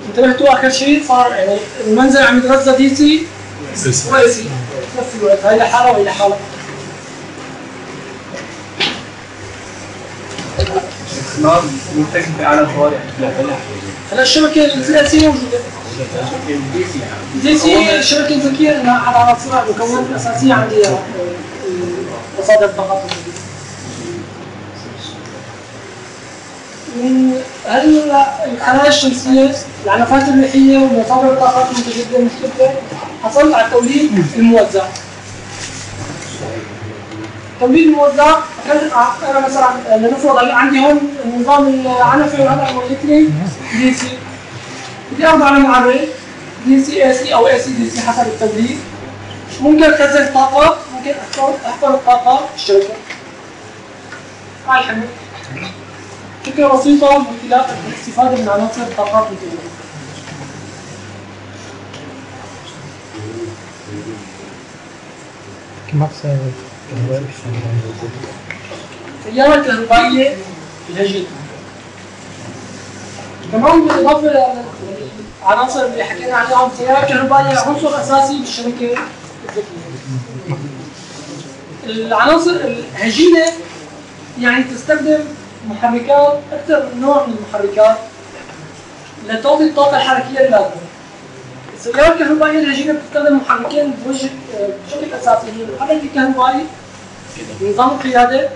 انتبهتوا اخر شيء صار يعني المنزل عم يتغذى دي سي واي سي بنفس الوقت، هاي لحالها وهي لحالها. اختلاط منتج على الطوارئ. هلا الشبكه الاساسيه موجوده. دي سي الشبكه الذكيه انها على عناصرها المكونات الاساسيه عندي مصادر الطاقات. هل الخلايا الشمسيه العنفات الريحيه ومصادر الطاقات المتجدده المختلفه حصل على التوليد الموزع. التوليد الموزع انا مثلا لنفرض عندي هون النظام العنفي وهذا المولد لي دي سي، بدي اخذ على معرض دي سي اي سي او اي سي دي سي حسب التوليد. ممكن اخزن الطاقه، ممكن احفظ الطاقه في الشبكه على الحمل. فكرة بسيطة من خلال الاستفادة من عناصر الطاقات المتجددة. السيارة الكهربائية الهجينة. كمان بالإضافة للعناصر اللي حكينا عليهم، السيارة الكهربائية عنصر أساسي بالشبكة الذكية. العناصر الهجينة يعني تستخدم محركات أكثر من نوع من المحركات لتعطي الطاقة الحركية اللازمة. السيارة الكهربائية الهجينة بتستخدم محركين بشكل أساسي، هي المحرك الكهربائي نظام القيادة،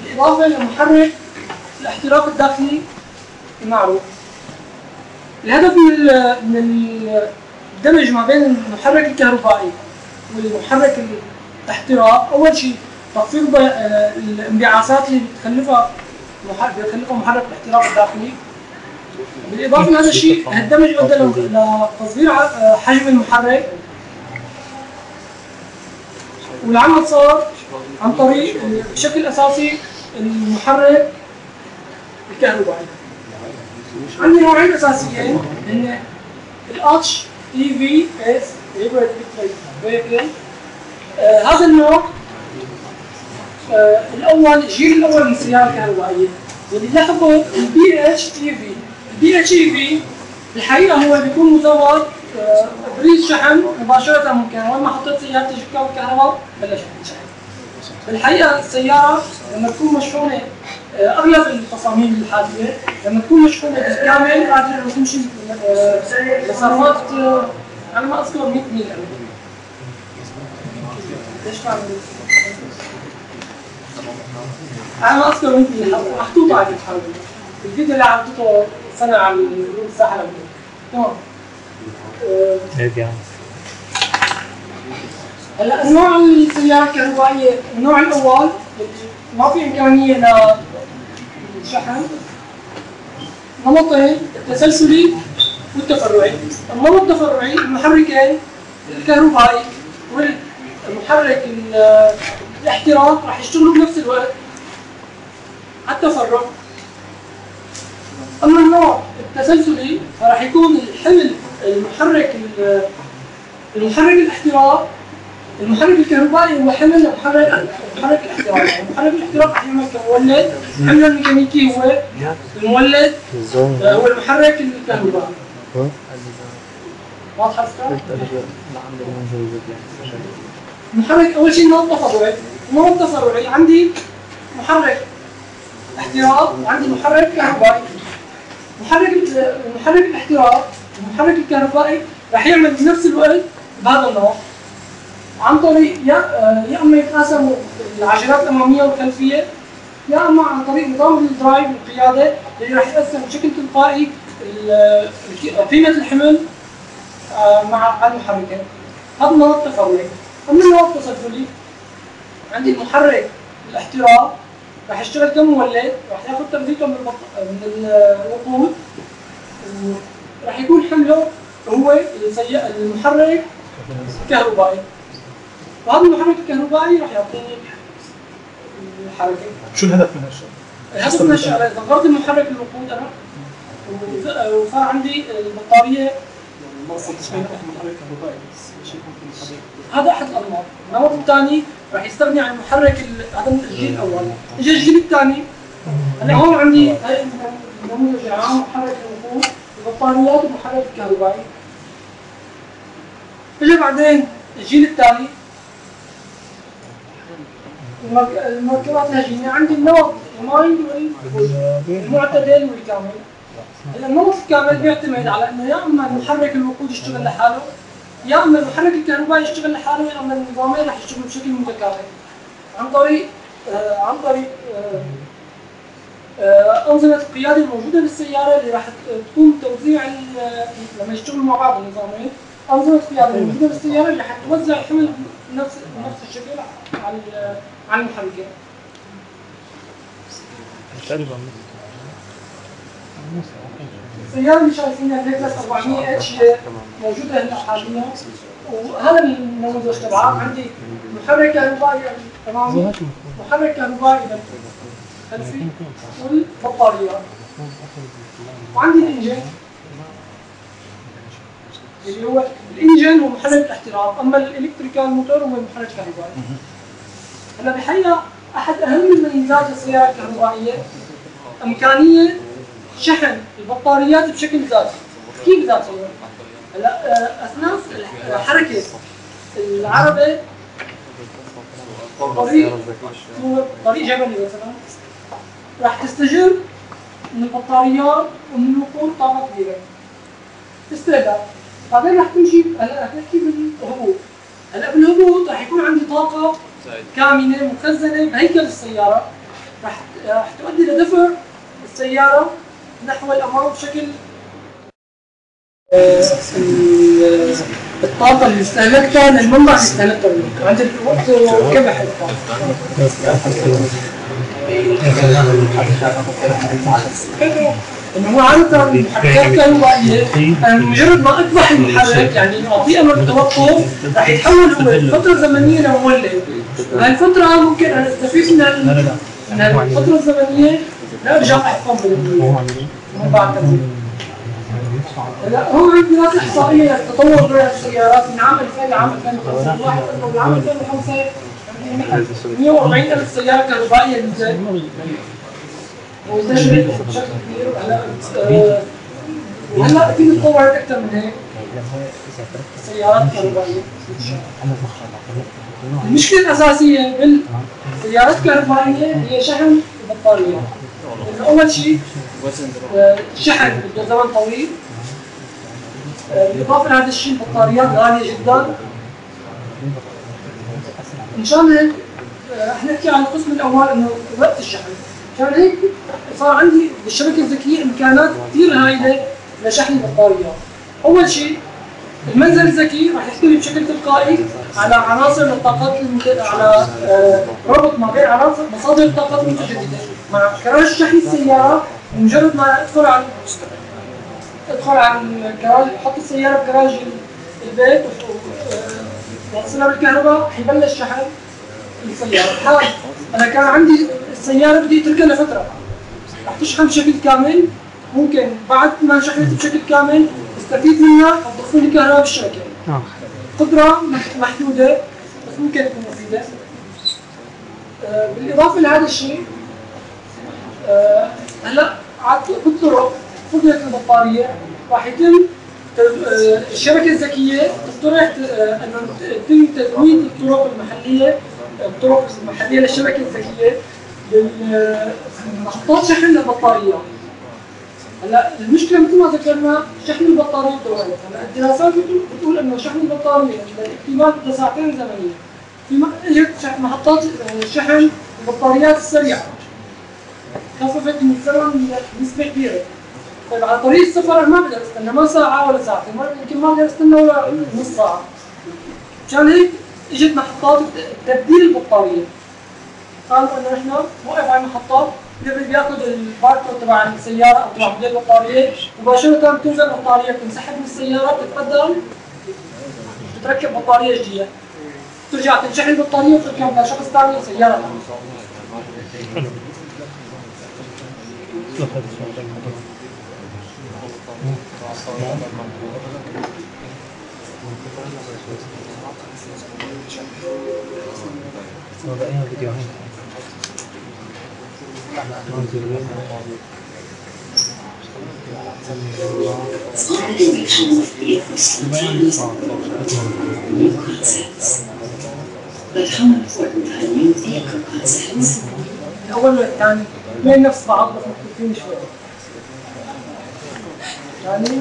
بالإضافة لمحرك الاحتراق الداخلي المعروف. الهدف من الدمج ما بين المحرك الكهربائي والمحرك الاحتراق أول شيء تخفيض الانبعاثات اللي بتخلفها محرك الاحتراق الداخلي. بالاضافه لهذا الشيء الدمج ادى لتصغير حجم المحرك، والعمل صار عن طريق بشكل اساسي المحرك الكهربائي. عندي نوعين اساسيين هن الاتش اي في اس هايبريد فيكل. هذا النوع الاول الجيل الاول من السياره الكهربائيه واللي لاحظوا البي اتش اي في. البي اتش اي في الحقيقه هو بيكون مزود بريد شحن مباشره ممكن، وين ما حطيت سيارتي شبكه الكهرباء بلشت تشحن. بالحقيقه السياره لما تكون مشحونه اغلب التصاميم الحاليه لما تكون مشحونه بالكامل قادره انه تمشي مسافات على ما اذكر 100 ميل. ليش تعمل؟ أنا ما أذكر ممكن محطوطة على الحلقة. الفيديو اللي عملته سنة على الساحة الأولى. تمام. هلا النوع السيارة الكهربائية النوع الأول ما في إمكانية للشحن. نمطين التسلسلي والتفرعي. النمط التفرعي المحركين الكهربائي والمحرك الاحتراق راح يشتغلوا بنفس الوقت على التفرع. اما النوع التسلسلي فراح يكون الحمل المحرك الاحتراق، المحرك الكهربائي هو حمل محرك الاحتراق. محرك الاحتراق راح يعمل كمولد، الحمل الميكانيكي هو المولد هو المحرك الكهربائي. واضحه الفكره؟ المحرك اول شيء نوع تفرعي. النوع التفرعي عندي محرك احتراق وعندي محرك كهربائي. محرك الاحتراق والمحرك الكهربائي راح يعمل بنفس الوقت بهذا النوع عن طريق يا اما يتقاسموا العجلات الاماميه والخلفيه، يا اما عن طريق نظام الدرايف والقياده اللي راح يقسم بشكل تلقائي قيمه الحمل مع المحركين. هذا النوع التفرعي. اما النوع التسلسلي عندي المحرك الاحتراق راح يشتغل كمولد، راح ياخذ تغذيته من الوقود، راح يكون حمله هو المحرك الكهربائي. وهذا المحرك الكهربائي راح يعطيني الحركه. شو الهدف من هالشغله؟ الهدف من الشغله اذا غيرت المحرك الوقود انا وصار عندي البطاريه ما وصلتش بين المحرك الكهربائي هذا احد الانماط. النمط الثاني راح يستغني عن المحرك هذا الجيل الاول. اجى الجيل الثاني هلا هون عندي هاي النموذج العام محرك الوقود البطاريات والمحرك الكهربائي. اجى بعدين الجيل الثاني المركبات الهجينة. عندي النمط المايند والمعتدل والكامل. النمط الكامل بيعتمد على انه يا اما محرك الوقود يشتغل لحاله، يا اما المحرك الكهربائي يشتغل لحاله، يا اما النظامين راح يشتغلوا بشكل متكامل عن طريق أنظمة القيادة الموجودة بالسيارة اللي راح تقوم بتوزيع لما يشتغلوا مع بعض النظامين. أنظمة القيادة الموجودة بالسيارة اللي راح توزع الحمل بنفس الشكل على المحركين. السيارة اللي شايفينها الريكلس 400 اتش موجودة هلا حاليا، وهذا النموذج تبعها. عندي محرك كهربائي امامي، محرك كهربائي خلفي، والبطاريات، وعندي الانجن اللي هو الانجن ومحرك الاحتراق. اما الالكتريكال موتور هو المحرك الكهربائي. هلا بحقيقة احد اهم الميزات للسيارة الكهربائية امكانية شحن البطاريات بشكل ذاتي. كيف ذاتي؟ هلا اثناء حركة العربة طريق جبلي مثلا راح تستجر من البطاريات ومن الوقود طاقة كبيرة استهلاك. بعدين راح تمشي. هلا رح نحكي بالهبوط. هلا بالهبوط راح يكون عندي طاقة كامنة مخزنة بهيكل السيارة، راح تؤدي لدفع السيارة نحو الأمام بشكل الطاقة اللي استهلكتها للمنبع اللي استهلكتها عند الوقت كبح الطاقة. انه هو عادة المحركات الكهربائية مجرد ما اكبح المحرك يعني اعطيه امر توقف راح يتحول هو فترة زمنية لمولد. وهالفترة ممكن انا استفيد من الفترة الزمنية لارجع احكم بالمنبع التنظيمي. لا هو عندي دراسة إحصائية لتطور السيارات من عام 2000 لعام 2005. نلاحظ إنه بالعام 2005 140,000 سيارة كهربائية نزلت وانتشرت بشكل كبير. وهلا أكيد تطورت أكثر من هيك السيارات الكهربائية. المشكلة الأساسية بالسيارات الكهربائية هي شحن البطارية. أول شيء الشحن بده زمن طويل. بالإضافة لهذا الشيء البطاريات غالية جدا. مشان هيك رح نحكي عن القسم الأول إنه وقت الشحن. مشان هيك صار عندي بالشبكة الذكية إمكانات كثير هائلة لشحن البطاريات. أول شيء المنزل الذكي رح يحتوي بشكل تلقائي على عناصر الطاقات على ربط ما بين عناصر مصادر الطاقات المتجددة مع كراج شحن السيارة. بمجرد ما ادخل على الكراج، احط السيارة بكراج البيت واوصلها بالكهرباء، حيبلش شحن السيارة. حال انا كان عندي السيارة بدي اتركها لفترة رح تشحن بشكل كامل، ممكن بعد ما شحنت بشكل كامل استفيد منها وتدخل لي كهرباء بالشبكة. قدرة محدودة بس ممكن تكون مفيدة. بالإضافة لهذا الشيء هلا بالطرق قدرة البطارية راح يتم الشبكة الذكية تقترح انه يتم تزويد الطرق المحلية للشبكة الذكية لمحطات شحن للبطاريات. هلا المشكلة مثل ما ذكرنا شحن البطارية بتوقف. هلا الدراسات بتقول انه شحن البطارية الاحتمال بده ساعتين زمنية. في اجت محطات شحن البطاريات السريعة خففت من الزمن بنسبة كبيرة. طيب على طريق السفر ما بقدر استنى ما ساعة ولا ساعتين، يمكن ما بقدر استنى ولا نص ساعة. مشان هيك اجت محطات تبديل البطارية. قالوا انه نحن نوقف على المحطات اللي بياخذ الباركود تبع السيارة او تبع موديل البطارية مباشرة بتنزل البطارية بتنسحب من السيارة بتتبدل بتركب بطارية جديدة. ترجع تنشحن البطارية وتركب لشخص ثاني سيارة ثانية. Smart innovation must be infrastructure new concepts. But how important are new vehicle concepts? الأول والثاني بين نفس بعض بس مختلفين شوي. يعني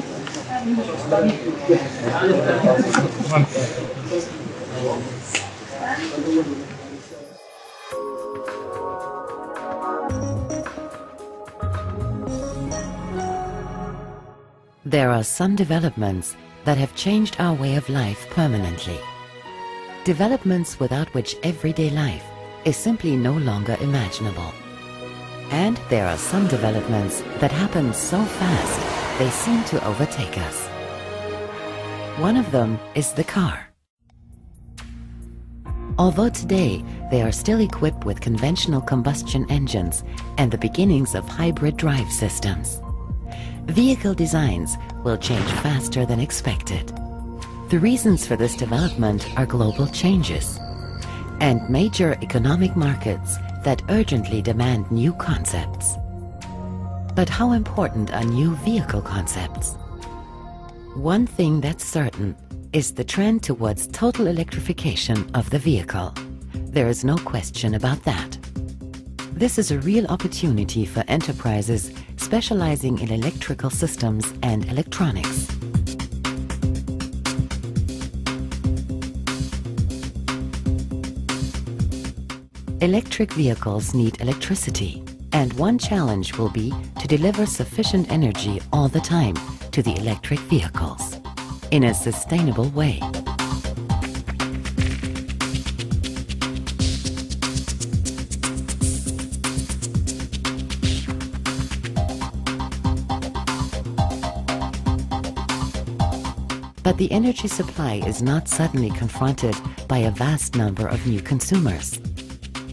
There are some developments that have changed our way of life permanently. Developments without which everyday life is simply no longer imaginable. And there are some developments that happen so fast they seem to overtake us. One of them is the car. Although today they are still equipped with conventional combustion engines and the beginnings of hybrid drive systems, vehicle designs will change faster than expected. The reasons for this development are global changes and major economic markets that urgently demand new concepts. But how important are new vehicle concepts? One thing that's certain is the trend towards total electrification of the vehicle. There is no question about that. This is a real opportunity for enterprises specializing in electrical systems and electronics. Electric vehicles need electricity, and one challenge will be to deliver sufficient energy all the time to the electric vehicles in a sustainable way. But the energy supply is not suddenly confronted by a vast number of new consumers.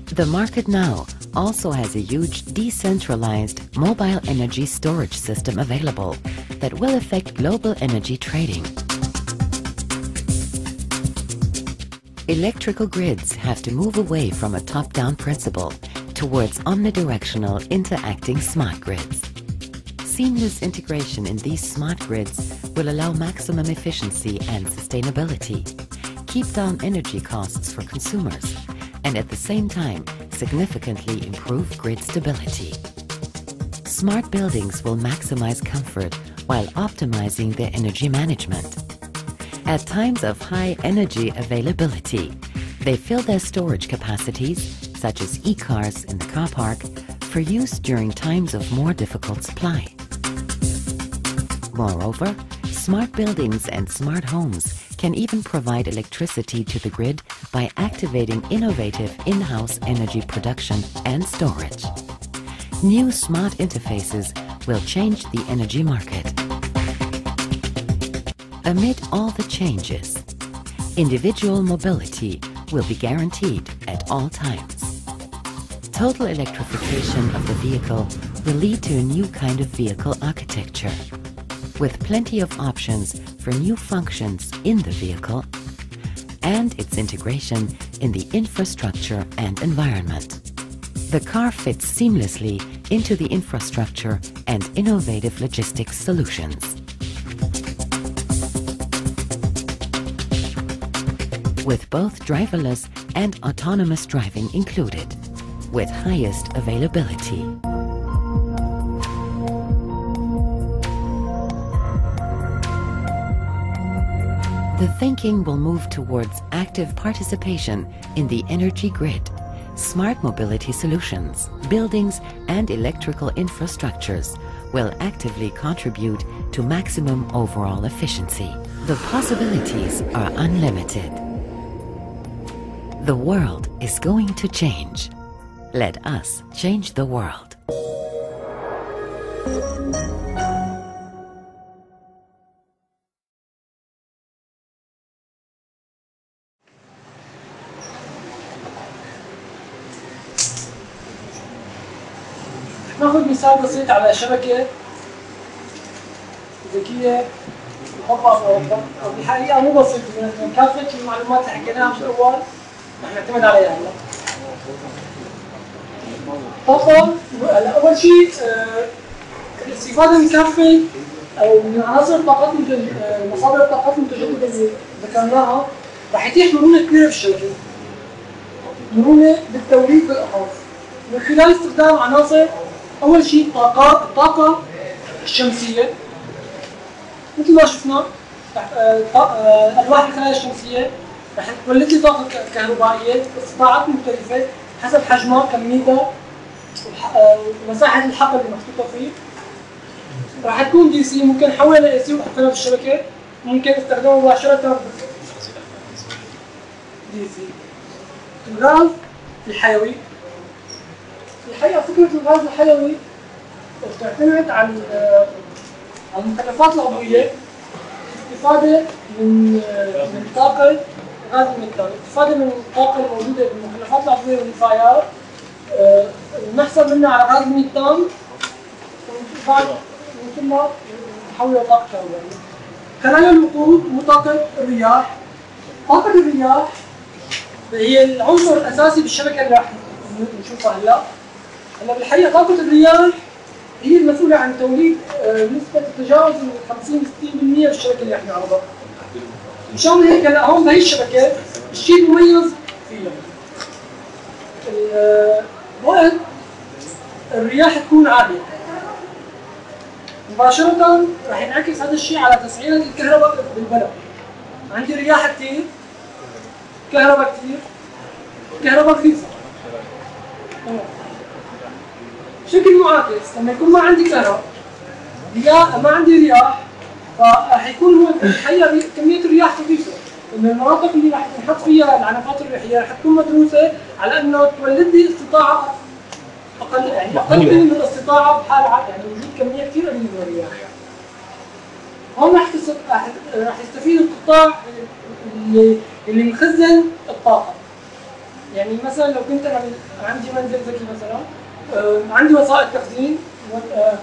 The market now also has a huge decentralized mobile energy storage system available that will affect global energy trading. Electrical grids have to move away from a top-down principle towards omnidirectional interacting smart grids. Seamless integration in these smart grids will allow maximum efficiency and sustainability, keep down energy costs for consumers, and at the same time significantly improve grid stability. Smart buildings will maximize comfort while optimizing their energy management. At times of high energy availability, they fill their storage capacities, such as e-cars in the car park, for use during times of more difficult supply. Moreover, smart buildings and smart homes can even provide electricity to the grid by activating innovative in-house energy production and storage. New smart interfaces will change the energy market. Amid all the changes, individual mobility will be guaranteed at all times. Total electrification of the vehicle will lead to a new kind of vehicle architecture, with plenty of options for new functions in the vehicle and its integration in the infrastructure and environment. The car fits seamlessly into the infrastructure and innovative logistics solutions. With both driverless and autonomous driving included, with highest availability. The thinking will move towards active participation in the energy grid, smart mobility solutions, buildings and electrical infrastructures will actively contribute to maximum overall efficiency. The possibilities are unlimited. The world is going to change. Let us change the world. ناخذ مثال بسيط على شبكة ذكية مطبقة في أوروبا، وبالحقيقة مو بسيط لأن كافة المعلومات اللي حكيناها بالأول رح نعتمد عليها هلا. طبعا أول شيء الاستفاده من كافه او من عناصر الطاقات مصادر الطاقات المتجدده اللي ذكرناها راح يتيح مرونه كبيره بالشبكه. مرونه بالتوليد بالاخص من خلال استخدام عناصر اول شيء الطاقه الشمسيه مثل ما شفنا. الواح الخلايا الشمسيه رح تولد لي طاقه كهربائيه باستطاعات مختلفه حسب حجمها كميتها ومساحه الحقل اللي محطوطه فيه. راح تكون دي سي ممكن نحولها ل اي سي ونحطها بالشبكه، ممكن نستخدمها مباشره دي سي. الغاز الحيوي الحقيقه فكره الغاز الحيوي تعتمد على المخلفات العضويه، استفاده من طاقه غاز الميثان، استفاده من الطاقه الموجوده بالمخلفات العضويه والنفايات، نحصل منها على غاز الميثان وبعد ثم نحوله لطاقه كهربائيه. خلايا الوقود وطاقه الرياح. طاقه الرياح هي العنصر الاساسي بالشبكه اللي راح نشوفها هلا. بالحقيقه طاقه الرياح هي المسؤوله عن توليد نسبه تتجاوز ال 50-60% بالشبكه اللي رح نعرضها. مشان هيك هلا هون بهي الشبكه الشيء المميز فيها وقت الرياح تكون عاليه مباشره رح ينعكس هذا الشيء على تسعيره الكهرباء بالبلد. عندي رياح كثير، كهرباء كثير، كهرباء رخيصه. بشكل معاكس لما يكون ما عندي كهرباء ما عندي رياح فراح يكون هو الحقيقه كميه الرياح خفيفه، انه المناطق اللي راح نحط فيها العنفات الريحيه راح تكون مدروسه على انه تولد لي استطاعه اقل، يعني اقل من الاستطاعه بحال يعني وجود كميه كثير قليله من الرياح. هون راح يستفيد القطاع اللي مخزن الطاقه. يعني مثلا لو كنت انا عندي منزل ذكي مثلا، عندي وسائل تخزين،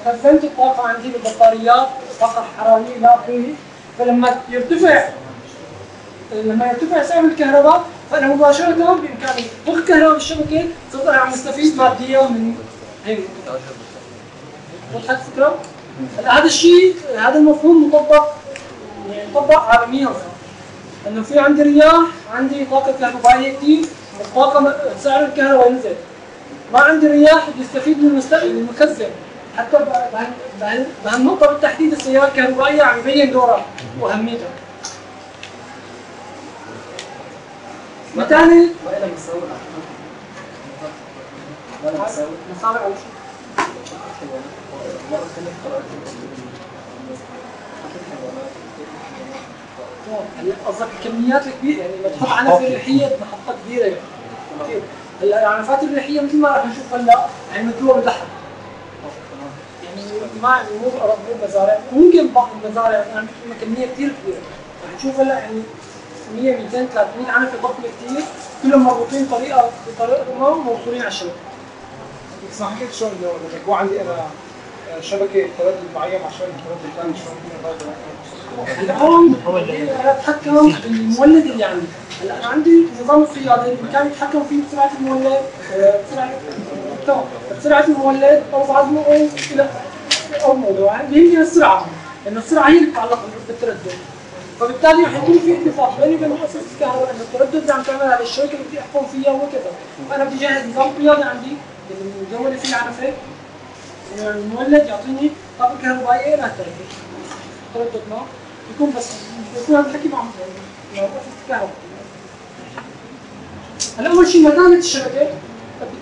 خزنت الطاقه عندي بالبطاريات، طاقه حراريه الى اخره، فلما يرتفع سعر الكهرباء فانا مباشره بامكاني ضخ كهرباء بالشبكه، صرت انا عم استفيد ماديا من هي النقطه. وضحت الفكره؟ هذا الشيء هذا المفهوم مطبق عالميا، انه في عندي رياح، عندي طاقه كهربائيه كثير، الطاقه سعر الكهرباء ينزل. ما عندي رياح بيستفيد من المخزن. حتى بهالنقطه بالتحديد السياره الكهربائيه عم يبين دورها واهميتها. مثالي مساوئ على شو؟ هلا قصدك الكميات الكبيره، يعني لما تحط عنفه ريحيه بمحطه كبيره يعني كثير. هلا العنفات الريحيه مثل ما راح نشوف هلا يعني مدروها بلحم. يعني ما مو بمزارع، ممكن بعض المزارع يعني كميه كثير كبيره. راح نشوف هلا يعني 100 200 300 عنفه ضخمه كثير كلهم مربوطين بطريقه ما موصولين على الشبكه. بس ما حكيت شلون لما يكون عندي انا شبكه تردد معين مع شبكه تردد ثاني شلون هلا هون انا اتحكم بالمولد اللي عندي. هلا انا عندي نظام القياده بامكاني اتحكم فيه بسرعه المولد، بسرعه المولد او بعض الى او موضوع بيهمني السرعه، لانه السرعه هي اللي بتتعلق بالتردد. فبالتالي رح يكون في اتفاق بيني وبين مؤسسه الكهرباء انه التردد اللي عم تعمل على الشبكه اللي بدي احكم فيها وكذا. فانا بدي اجهز نظام قياده عندي اللي مجوله فيه عنفه، المولد يعطيني طاقه كهربائيه لا تردد ما يكون، بس يكون هذا الحكي مع مؤسسه الكهرباء. هلا اول شيء متانه الشبكه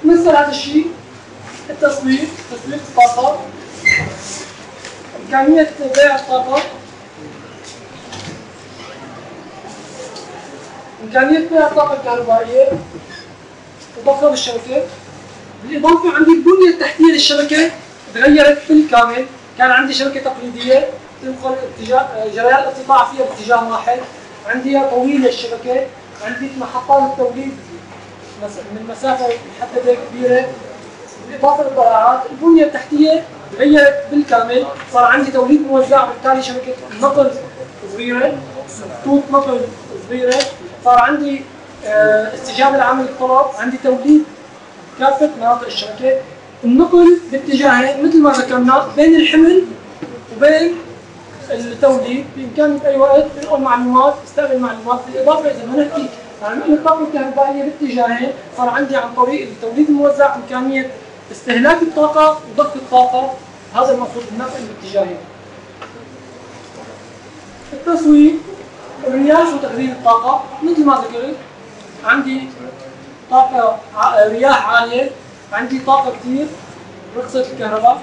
بتمثل هذا الشيء تسويق الطاقه، امكانيه بيع الطاقه، إمكانية بيع الطاقة الكهربائية وضخها بالشبكة. بالإضافة عندي البنية التحتية للشبكة تغيرت بالكامل، كان عندي شبكة تقليدية تنقل جريان الاستطاعة فيها باتجاه واحد، عندي طويلة الشبكة، عندي محطات التوليد مثلا من مسافة محددة كبيرة. بالإضافة للضراعات، البنية التحتية تغيرت بالكامل، صار عندي توليد موزع، بالتالي شبكة نقل صغيرة، خطوط نقل صغيرة، صار عندي استجابة لعمل الطلب، عندي توليد كافة مناطق الشبكة. النقل باتجاهين مثل ما ذكرنا بين الحمل وبين التوليد، بإمكانه بأي وقت ينقل معلومات يستقبل معلومات، بالإضافة إذا ما نحكي عن نقل الطاقة الكهربائية باتجاهين، صار عندي عن طريق التوليد الموزع إمكانية استهلاك الطاقة وضخ الطاقة، هذا المقصود بالنقل باتجاهين. التصوير، الرياح وتخزين الطاقة، مثل ما ذكرت عندي طاقة رياح عالية، عندي طاقة كثير، رخصة الكهرباء،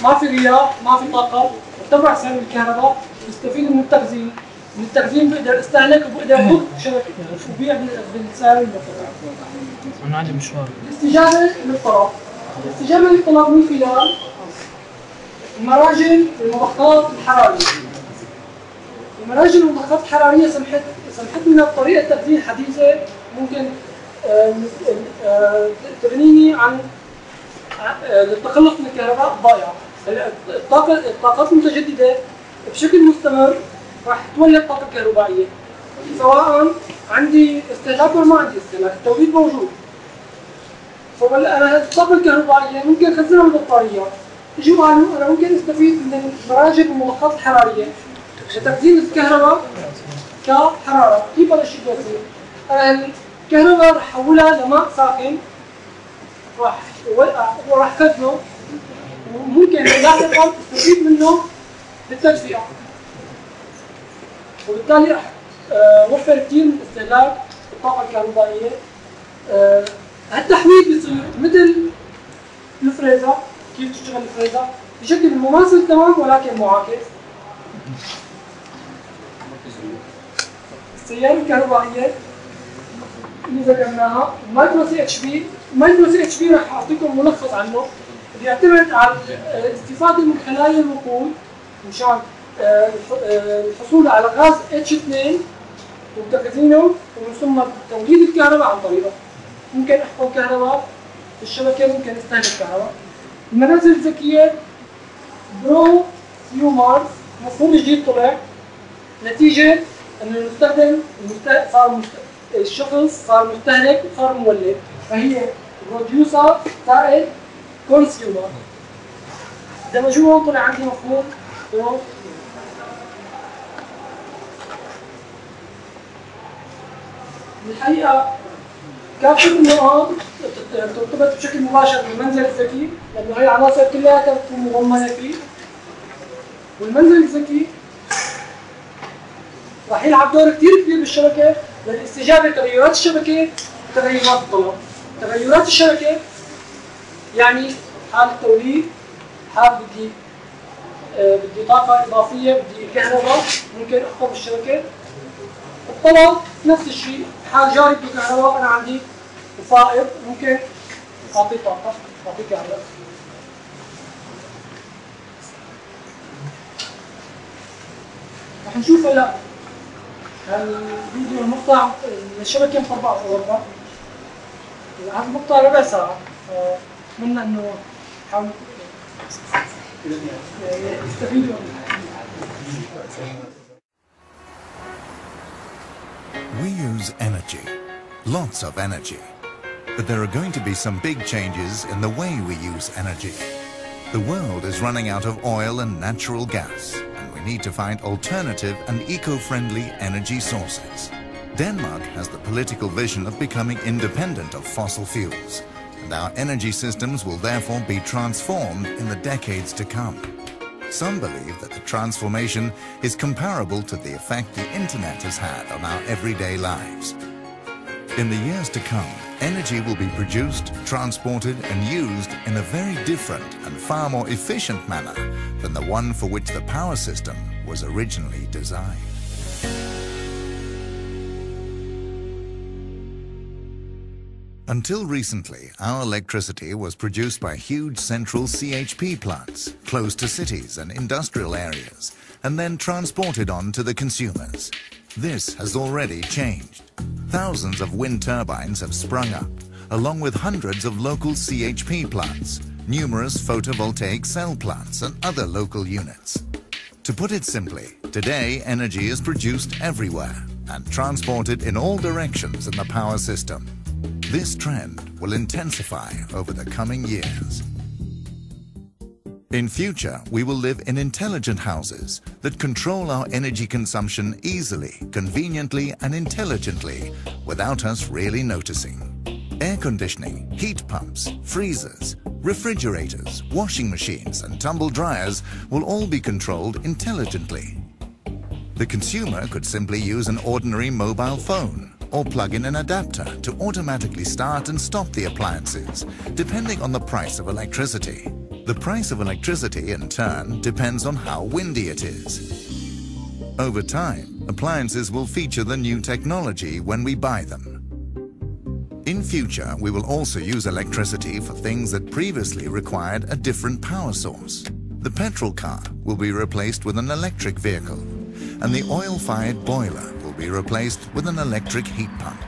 ما في رياح، ما في طاقة، ارتفع سعر الكهرباء، بستفيد من التخزين، من التخزين بقدر استهلك وبقدر افك شبكة وبيع بالسعر المرتفع. أنا عندي مشوار. الاستجابة للطلب، الاستجابة للطلب من خلال المراجل والمضخات الحرارية. المراجل والمضخات الحرارية سمحت لنا بطريقة تخزين حديثة ممكن تغنيني عن التخلص من الكهرباء الضائعة. الطاقات المتجددة بشكل مستمر راح تولد طاقة كهربائية، سواء عندي استهلاك ولا ما عندي استهلاك، التوليد موجود. فأنا الطاقة الكهربائية ممكن أخزنها بالبطاريات. اجوا قالوا أنا ممكن أستفيد من المراجل والمضخات الحرارية لتخزين الكهرباء كحرارة. كيف هذا الشيء بيصير؟ أنا الكهرباء راح أحولها لماء ساخن، راح خزنه، وممكن لاحقا استفيد منه للتدفئة، وبالتالي راح وفر كثير من استهلاك الطاقة الكهربائية. هالتحويل بيصير مثل الفريزر، كيف تشتغل الفريزر؟ بشكل مماثل تمام ولكن معاكس. السيارة الكهربائية اللي ذكرناها مايكرو سي اتش بي، مايكرو سي اتش بي راح اعطيكم ملخص عنه، بيعتمد على الاستفادة من خلايا الوقود مشان الحصول على غاز H2 وتخزينه، ومن ثم توليد الكهرباء عن طريقه. ممكن احفظ كهرباء في الشبكة، ممكن استهلك كهرباء. المنازل الذكية برو سيو مارس مفهوم جديد طلع نتيجة انه المستخدم صار الشخص صار مستهلك وصار مولد، فهي بروديوسر زائد كونسيومر، دمجوهم طلع عندي مفهوم برو. الحقيقة كافة النقاط ترتبط بشكل مباشر بالمنزل الذكي، لأنه هي العناصر كلها تكون مضمنة فيه. والمنزل الذكي راح يلعب دور كثير كبير بالشبكة للاستجابة لتغيرات الشبكة وتغيرات الطلب. تغيرات الشبكة يعني حال التوليد، حال بدي طاقة إضافية، بدي كهرباء ممكن أحطها بالشبكة. الطلب نفس الشيء، حال جاري بده كهرباء أنا عندي فائض ممكن أعطيه طاقة، أعطيه كهرباء. رح نشوف هلا الفيديو المقطع، الشبكة مطبقة في أوروبا. هذا المقطع ربع ساعة، أتمنى إنه حاولوا يستفيدوا. We use energy, lots of energy, but there are going to be some big changes in the way we use energy. The world is running out of oil and natural gas, and we need to find alternative and eco-friendly energy sources. Denmark has the political vision of becoming independent of fossil fuels, and our energy systems will therefore be transformed in the decades to come. Some believe that the transformation is comparable to the effect the internet has had on our everyday lives. In the years to come, energy will be produced, transported and used in a very different and far more efficient manner than the one for which the power system was originally designed. Until recently, our electricity was produced by huge central CHP plants close to cities and industrial areas, and then transported on to the consumers. This has already changed. Thousands of wind turbines have sprung up, along with hundreds of local CHP plants, numerous photovoltaic cell plants and other local units. To put it simply, today energy is produced everywhere and transported in all directions in the power system. This trend will intensify over the coming years. In future, we will live in intelligent houses that control our energy consumption easily, conveniently, and intelligently without us really noticing. Air conditioning, heat pumps, freezers, refrigerators, washing machines, and tumble dryers will all be controlled intelligently. The consumer could simply use an ordinary mobile phone or plug in an adapter to automatically start and stop the appliances, depending on the price of electricity. The price of electricity, in turn, depends on how windy it is. Over time, appliances will feature the new technology when we buy them. In future, we will also use electricity for things that previously required a different power source. The petrol car will be replaced with an electric vehicle, and the oil-fired boiler will be replaced with an electric heat pump.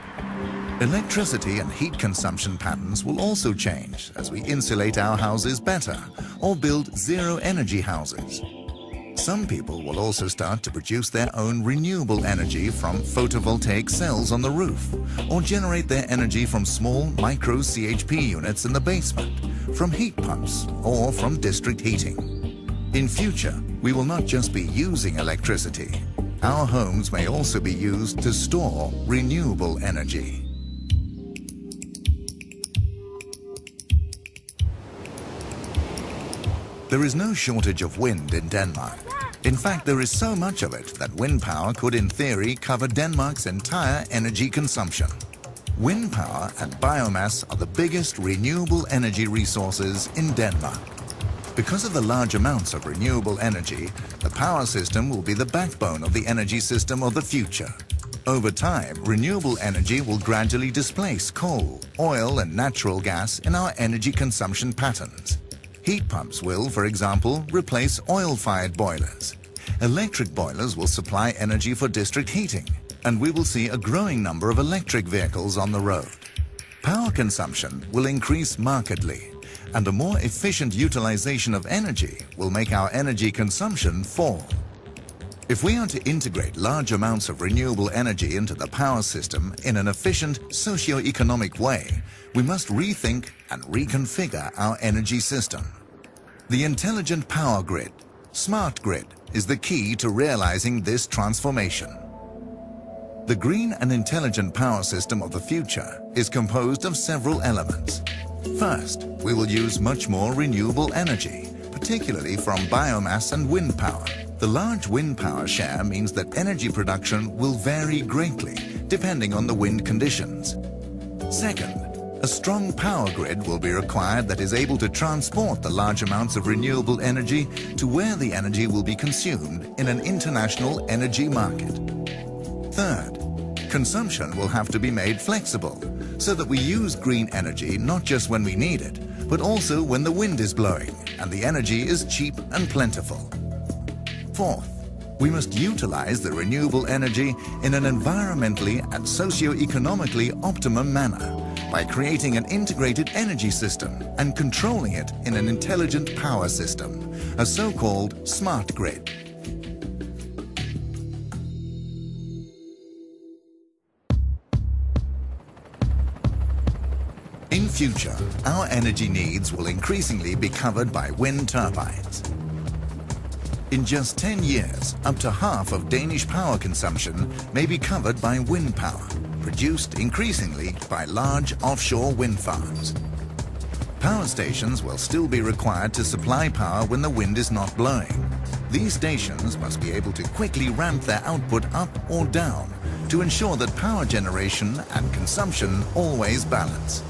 Electricity and heat consumption patterns will also change as we insulate our houses better or build zero-energy houses. Some people will also start to produce their own renewable energy from photovoltaic cells on the roof, or generate their energy from small micro CHP units in the basement, from heat pumps, or from district heating. In future, we will not just be using electricity. Our homes may also be used to store renewable energy. There is no shortage of wind in Denmark. In fact, there is so much of it that wind power could, in theory, cover Denmark's entire energy consumption. Wind power and biomass are the biggest renewable energy resources in Denmark. Because of the large amounts of renewable energy, the power system will be the backbone of the energy system of the future. Over time, renewable energy will gradually displace coal, oil, and natural gas in our energy consumption patterns. Heat pumps will, for example, replace oil-fired boilers. Electric boilers will supply energy for district heating, and we will see a growing number of electric vehicles on the road. Power consumption will increase markedly, and a more efficient utilization of energy will make our energy consumption fall. If we are to integrate large amounts of renewable energy into the power system in an efficient socio-economic way, we must rethink and reconfigure our energy system. The intelligent power grid, smart grid, is the key to realizing this transformation. The green and intelligent power system of the future is composed of several elements. First, we will use much more renewable energy, particularly from biomass and wind power. The large wind power share means that energy production will vary greatly depending on the wind conditions. Second, a strong power grid will be required that is able to transport the large amounts of renewable energy to where the energy will be consumed in an international energy market. Third, consumption will have to be made flexible so that we use green energy not just when we need it, but also when the wind is blowing and the energy is cheap and plentiful. Fourth, we must utilize the renewable energy in an environmentally and socio-economically optimum manner by creating an integrated energy system and controlling it in an intelligent power system, a so-called smart grid. In future, our energy needs will increasingly be covered by wind turbines. In just 10 years, up to half of Danish power consumption may be covered by wind power, produced increasingly by large offshore wind farms. Power stations will still be required to supply power when the wind is not blowing. These stations must be able to quickly ramp their output up or down to ensure that power generation and consumption always balance.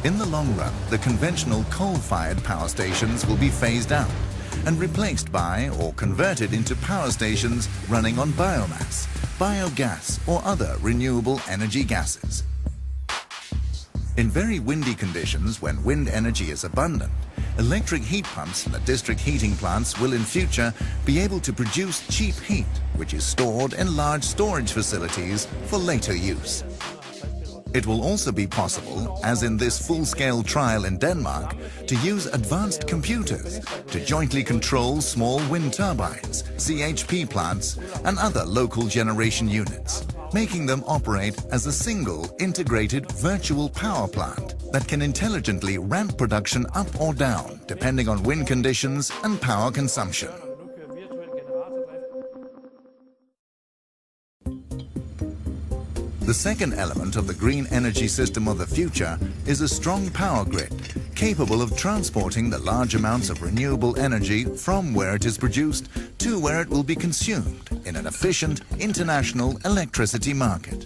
In the long run, the conventional coal-fired power stations will be phased out and replaced by or converted into power stations running on biomass, biogas, or other renewable energy gases. In very windy conditions, when wind energy is abundant, electric heat pumps in the district heating plants will in future be able to produce cheap heat, which is stored in large storage facilities for later use. It will also be possible, as in this full-scale trial in Denmark, to use advanced computers to jointly control small wind turbines, CHP plants, and other local generation units. making them operate as a single integrated virtual power plant that can intelligently ramp production up or down depending on wind conditions and power consumption. The second element of the green energy system of the future is a strong power grid, capable of transporting the large amounts of renewable energy from where it is produced to where it will be consumed in an efficient international electricity market.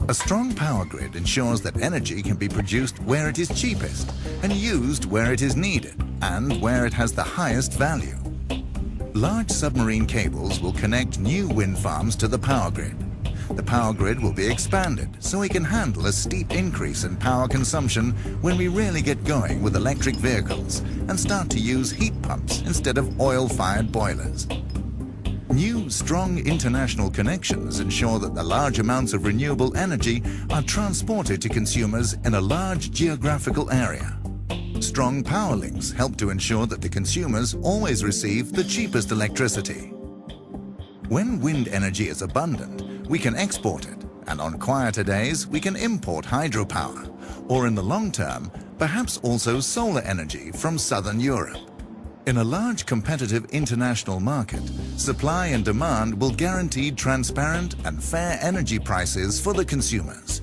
A strong power grid ensures that energy can be produced where it is cheapest and used where it is needed and where it has the highest value. Large submarine cables will connect new wind farms to the power grid. The power grid will be expanded so we can handle a steep increase in power consumption when we really get going with electric vehicles and start to use heat pumps instead of oil-fired boilers. New, strong international connections ensure that the large amounts of renewable energy are transported to consumers in a large geographical area. Strong power links help to ensure that the consumers always receive the cheapest electricity. When wind energy is abundant, we can export it, and on quieter days we can import hydropower, or in the long term, perhaps also solar energy from southern Europe. In a large competitive international market, supply and demand will guarantee transparent and fair energy prices for the consumers.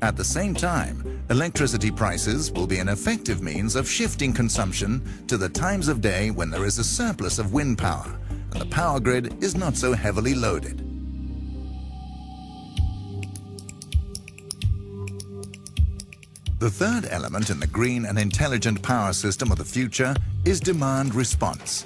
At the same time, electricity prices will be an effective means of shifting consumption to the times of day when there is a surplus of wind power and the power grid is not so heavily loaded. The third element in the green and intelligent power system of the future is demand response.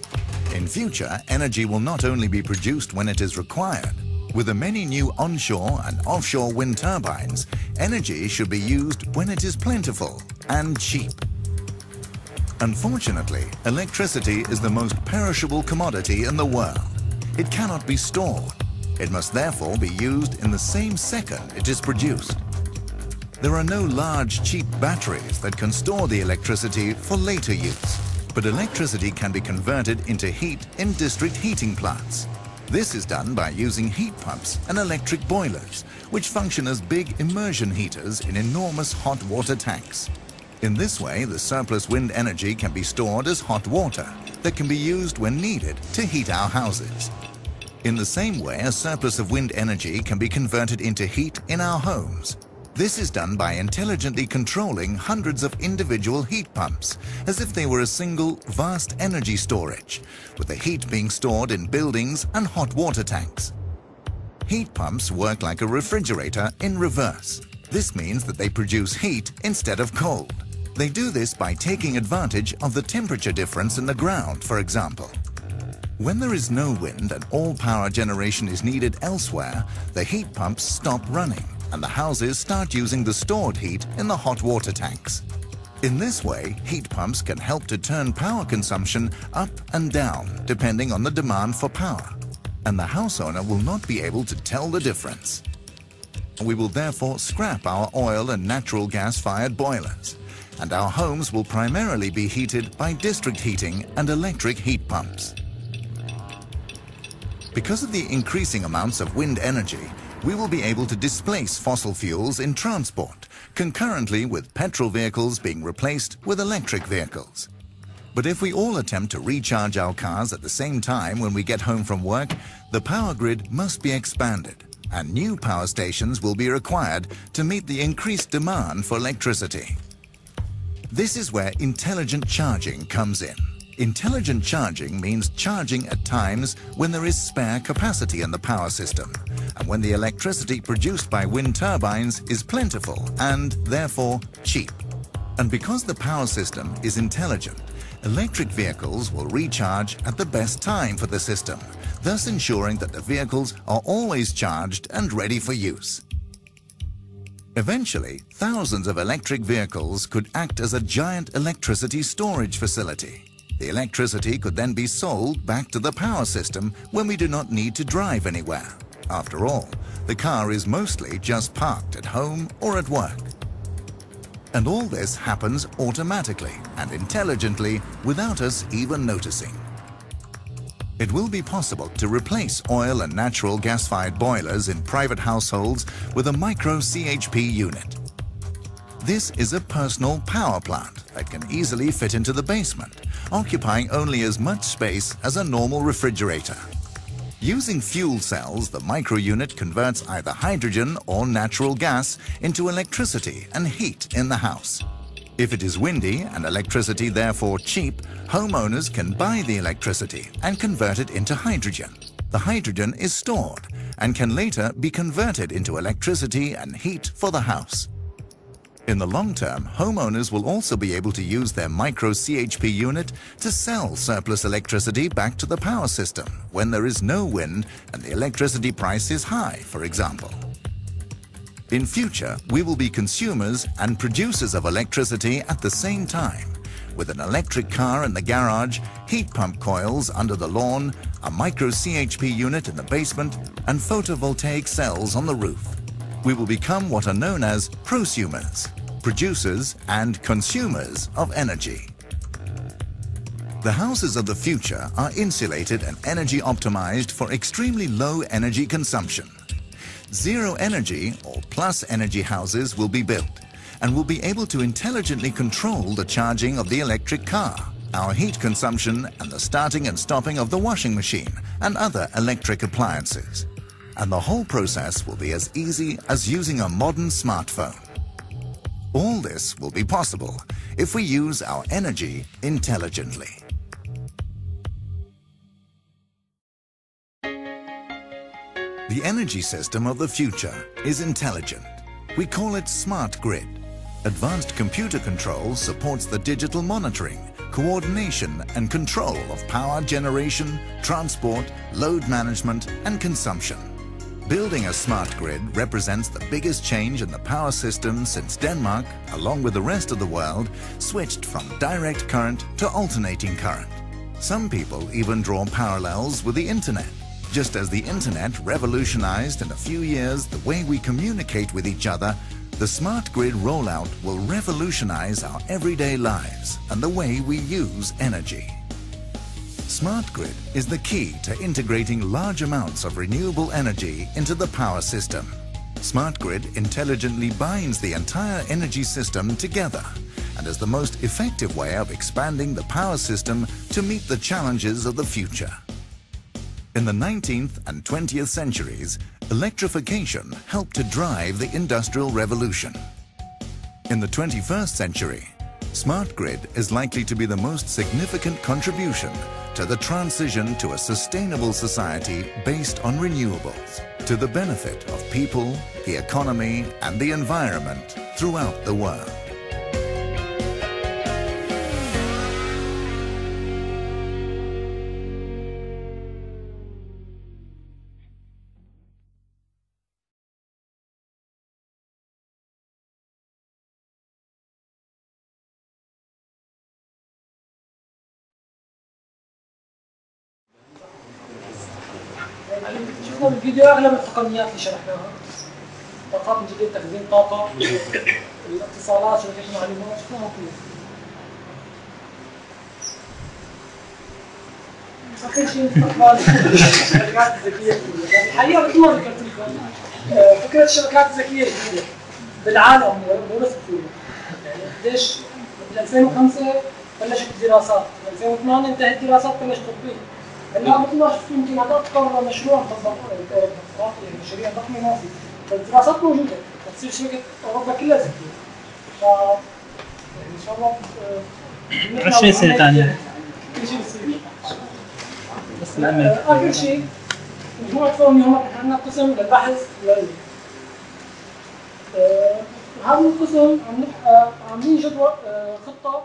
In future, energy will not only be produced when it is required. With the many new onshore and offshore wind turbines, energy should be used when it is plentiful and cheap. Unfortunately, electricity is the most perishable commodity in the world. It cannot be stored. It must therefore be used in the same second it is produced. There are no large, cheap batteries that can store the electricity for later use, but electricity can be converted into heat in district heating plants. This is done by using heat pumps and electric boilers, which function as big immersion heaters in enormous hot water tanks. In this way, the surplus wind energy can be stored as hot water that can be used when needed to heat our houses. In the same way, a surplus of wind energy can be converted into heat in our homes. This is done by intelligently controlling hundreds of individual heat pumps, as if they were a single, vast energy storage, with the heat being stored in buildings and hot water tanks. Heat pumps work like a refrigerator in reverse. This means that they produce heat instead of cold. They do this by taking advantage of the temperature difference in the ground, for example. When there is no wind and all power generation is needed elsewhere, the heat pumps stop running, and the houses start using the stored heat in the hot water tanks. In this way, heat pumps can help to turn power consumption up and down depending on the demand for power, and the house owner will not be able to tell the difference. We will therefore scrap our oil and natural gas-fired boilers, and our homes will primarily be heated by district heating and electric heat pumps. Because of the increasing amounts of wind energy, we will be able to displace fossil fuels in transport, concurrently with petrol vehicles being replaced with electric vehicles. But if we all attempt to recharge our cars at the same time when we get home from work, the power grid must be expanded, and new power stations will be required to meet the increased demand for electricity. This is where intelligent charging comes in. Intelligent charging means charging at times when there is spare capacity in the power system, and when the electricity produced by wind turbines is plentiful and, therefore, cheap. And because the power system is intelligent, electric vehicles will recharge at the best time for the system, thus ensuring that the vehicles are always charged and ready for use. Eventually, thousands of electric vehicles could act as a giant electricity storage facility. The electricity could then be sold back to the power system when we do not need to drive anywhere. After all, the car is mostly just parked at home or at work. And all this happens automatically and intelligently without us even noticing. It will be possible to replace oil and natural gas-fired boilers in private households with a micro CHP unit. This is a personal power plant that can easily fit into the basement, occupying only as much space as a normal refrigerator. Using fuel cells, the micro unit converts either hydrogen or natural gas into electricity and heat in the house. If it is windy and electricity therefore cheap, homeowners can buy the electricity and convert it into hydrogen. The hydrogen is stored and can later be converted into electricity and heat for the house. In the long term, homeowners will also be able to use their micro CHP unit to sell surplus electricity back to the power system when there is no wind and the electricity price is high, for example. In future, we will be consumers and producers of electricity at the same time, with an electric car in the garage, heat pump coils under the lawn, a micro CHP unit in the basement, and photovoltaic cells on the roof. We will become what are known as prosumers, producers and consumers of energy. The houses of the future are insulated and energy optimized for extremely low energy consumption. Zero energy or plus energy houses will be built and will be able to intelligently control the charging of the electric car, our heat consumption, and the starting and stopping of the washing machine and other electric appliances. And the whole process will be as easy as using a modern smartphone. All this will be possible if we use our energy intelligently. The energy system of the future is intelligent. We call it smart grid. Advanced computer control supports the digital monitoring, coordination and control of power generation, transport, load management and consumption. Building a smart grid represents the biggest change in the power system since Denmark, along with the rest of the world, switched from direct current to alternating current. Some people even draw parallels with the internet. Just as the internet revolutionized in a few years the way we communicate with each other, the smart grid rollout will revolutionize our everyday lives and the way we use energy. Smart grid is the key to integrating large amounts of renewable energy into the power system. Smart grid intelligently binds the entire energy system together and is the most effective way of expanding the power system to meet the challenges of the future. In the 19th and 20th centuries, electrification helped to drive the Industrial Revolution. In the 21st century, smart grid is likely to be the most significant contribution to the transition to a sustainable society based on renewables, to the benefit of people, the economy, and the environment throughout the world. شفنا بالفيديو اغلب التقنيات اللي شرحناها، طاقات جديدة، تخزين طاقة، الاتصالات، شبكات المعلومات، شفناها كلها. آخر شيء استقبال الشبكات الذكية الجديدة، يعني الحقيقة مثل ما ذكرت لكم فكرة الشبكات الذكية الجديدة بالعالم مو بس بسوريا، يعني قديش بال 2005 بلشت الدراسات، بال 2008 انتهت الدراسات بلشت تطبيق. هلا مثل ما شفتوا يمكن هذا تقرر مشروع يعني مشاريع ضخمه ما في، فالدراسات موجوده، بتصير شبكه اوروبا كلها ذكيه. ف يعني ان شاء الله 20 سنه ثانيه كل شيء بيصير. بس نعمل اخر شيء مجموعه فورم اليوم احنا عندنا قسم للبحث والعلم. هذا القسم عاملين جدول خطه